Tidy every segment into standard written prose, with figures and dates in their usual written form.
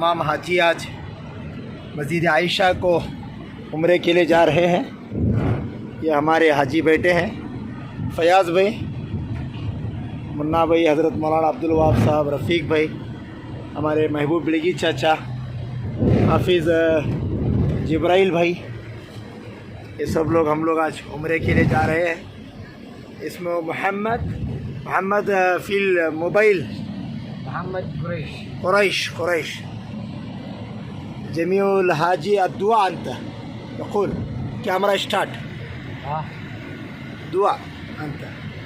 तमाम हाजी आज मस्जिद आयशा को उम्रे के लिए जा रहे हैं। ये हमारे हाजी बेटे हैं, फयाज़ भाई, मुन्ना भाई, हज़रत मौलाना अब्दुल वहाब साहब, रफ़ीक भाई, हमारे महबूब बिलगी चाचा, हाफिज़ जिब्राइल भाई, ये सब लोग हम लोग आज उम्रे के लिए जा रहे हैं। इसमें मोहम्मद फ़िल मोबाइल मोहम्मद कुरैश जमीउल हाजी अद्दुआ अंत यक़ूल कैमरा स्टार्ट दुआ अंत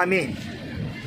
आमीन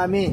आमीन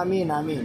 आमीन आमीन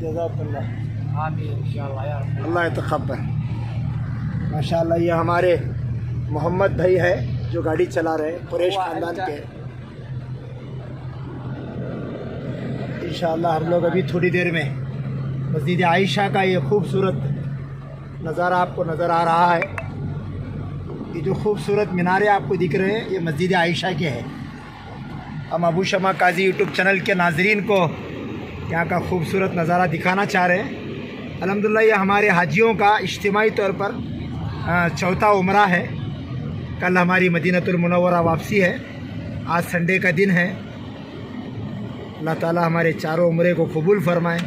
जज़ाकल्लाह आमीन इंशाअल्लाह या रब। अल्लाह यतक़ब्बल। माशाअल्लाह ये हमारे मोहम्मद भाई है जो गाड़ी चला रहे हैं, कुरैश ख़ानदान के। इंशाअल्लाह हम लोग अभी थोड़ी देर में मस्जिद आयशा का ये खूबसूरत नज़ारा आपको नज़र आ रहा है। ये जो खूबसूरत मीनारे आपको दिख रहे हैं ये मस्जिद आयशा के हैं। हम अबू शमा काजी यूट्यूब चैनल के नाजरीन को यहाँ का खूबसूरत नज़ारा दिखाना चाह रहे हैं। अल्हम्दुलिल्लाह ये हमारे हाजियों का इज्तिमाई तौर पर चौथा उम्रा है। कल हमारी मदीनतुल मुनव्वरा वापसी है, आज संडे का दिन है। अल्लाह ताला हमारे चारों उम्रे को कबूल फरमाए।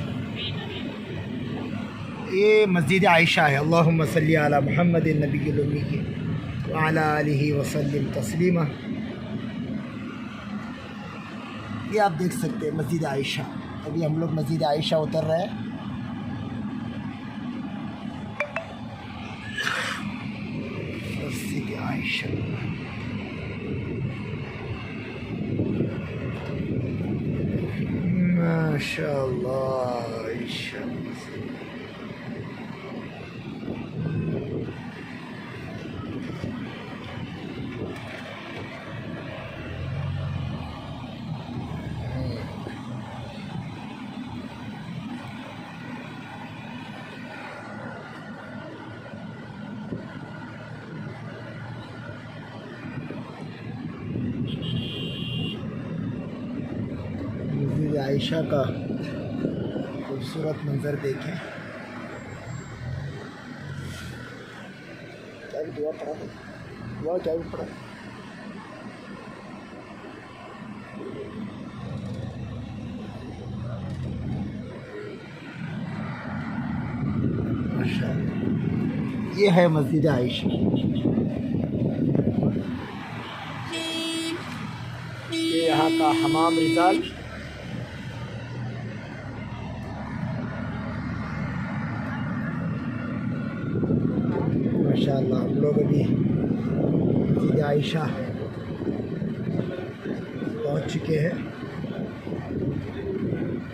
ये मस्जिद आयशा है। अल्लाहुम्मा सल्ली अला मुहम्मदिन नबिय्यिल उम्मी व अला आलिहि व सल्लिम तस्लीमा। ये आप देख सकते हैं मस्जिद आयशा। अभी हम लोग मस्जिद आयशा उतर रहे हैं। मस्जिद आयशा माशाअल्लाह आयशा। आयशा का खूबसूरत मंजर देखें। क्या भी दुआ पड़ा, दुआ क्या भी पड़ा। माशाअल्लाह ये है मस्जिद आयशा। ये यहाँ का हमाम रिजाल। माशाअल्लाह हम लोग अभी मस्जिद आयशा पहुँच चुके हैं।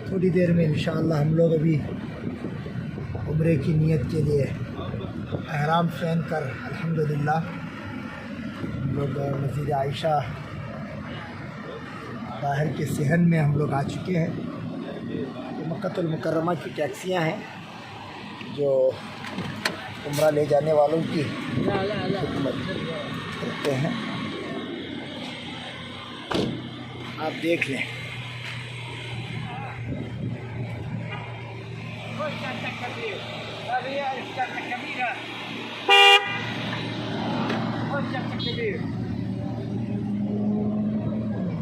थोड़ी देर में इंशाअल्लाह हम लोग अभी उम्रे की नियत के लिए एहराम पहन कर अल्हम्दुलिल्लाह हम लोग मस्जिद आयशा बाहर के सहन में हम लोग आ चुके हैं। ये मक्कतुल मुकर्रमा की टैक्सियाँ हैं जो उम्रा ले जाने वालों की खिदमत करते हैं। आप देख लें।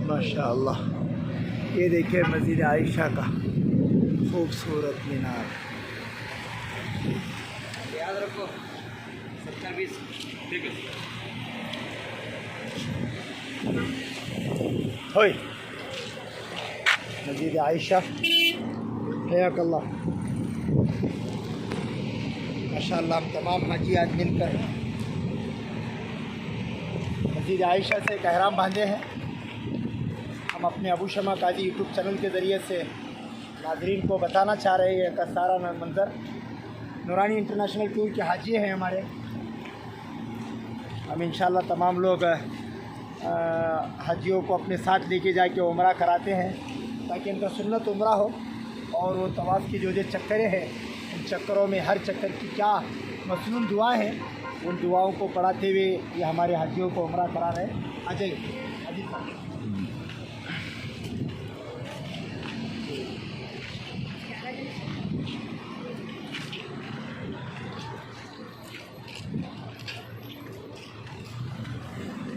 माशाअल्लाह ये देखिए मस्जिद आयशा का खूबसूरत मीनार। याद रखो 70-20 ठीक है। होय मस्जिद आयशा हयाकल्लाह। माशाअल्लाह हम तमाम हाजी आज मिलकर मस्जिद आयशा से एक एहराम बांधे हैं। हम अपने अबू शमा काजी यूट्यूब चैनल के ज़रिए से नाज़रीन को बताना चाह रहे हैं का सारा मंज़र। नूरानी इंटरनेशनल टूर के हाजी हैं हमारे। हम इंशाल्लाह तमाम लोग हाजियों को अपने साथ लेके जाके उम्रा कराते हैं ताकि इनका सुन्नत उम्रा हो। और वो तवाफ़ की जो चक्करें हैं, उन चक्करों में हर चक्कर की क्या मसनून दुआ है उन दुआओं को पढ़ाते हुए ये हमारे हाजियों को उम्रा करा रहे हैं। आ जाइए हाजी साहब।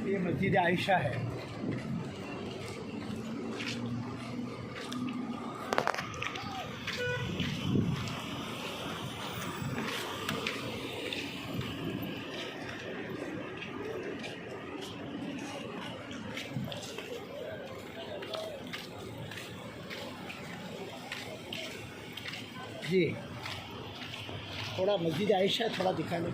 ये मस्जिद आयशा है। जी थोड़ा मस्जिद आयशा थोड़ा दिखा लें।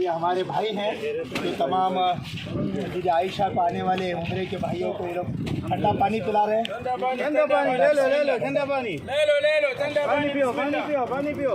ये हमारे भाई हैं जो तमाम मस्जिद आयशा को आने वाले उम्रे के भाइयों को ये लोग ठंडा पानी पिला रहे हैं। ठंडा पानी ले लो ठंडा पानी ठंडा पानी पियो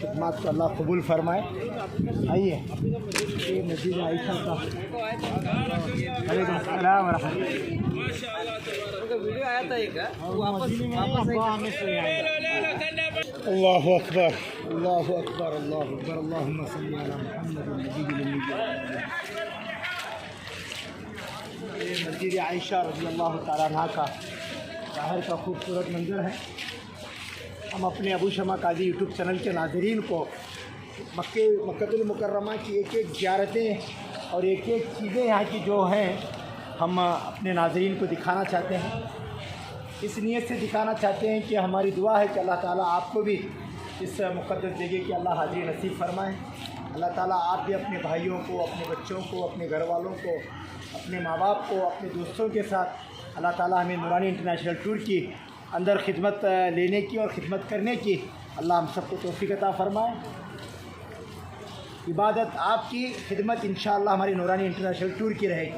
खिदमत को अल्लाह कबूल फरमाए। आइए ये मस्जिद आयशा का। वालेकुम अस्सलाम व रहमतुल्लाह। माशाअल्लाह तबारक. वीडियो आया था एक वापस अल्लाह अकबर अल्लाह अकबर अल्लाह अकबर अल्लाहुम्म सल्ली अला मुहम्मद नबील उम्मी। ये मस्जिद आयशा रज़ी अल्लाह तआला अन्हा का बाहर का खूबसूरत मंजर है। हम अपने अबू शमा काजी यूट्यूब चैनल के नाज़रीन को मक्कतुल मुकर्रमा की एक एक ज़ियारतें और एक एक चीज़ें यहाँ की जो हैं हम अपने नाज़रीन को दिखाना चाहते हैं। इस नीयत से दिखाना चाहते हैं कि हमारी दुआ है कि अल्लाह ताला आपको भी इस मुक़द्दस जगह की अल्लाह हाज़िरी नसीब फरमाए। अल्लाह ताला आप भी अपने भाइयों को, अपने बच्चों को, अपने घर वालों को, अपने माँ बाप को, अपने दोस्तों के साथ अल्लाह ताला हमें नूरानी इंटरनेशनल टूर की अंदर खिदमत लेने की और ख़िदमत करने की अल्लाह हम सबको तौफ़ीक़ अता फ़रमाए। इबादत आपकी, खिदमत इंशाअल्लाह हमारी नूरानी इंटरनेशनल टूर की रहेगी।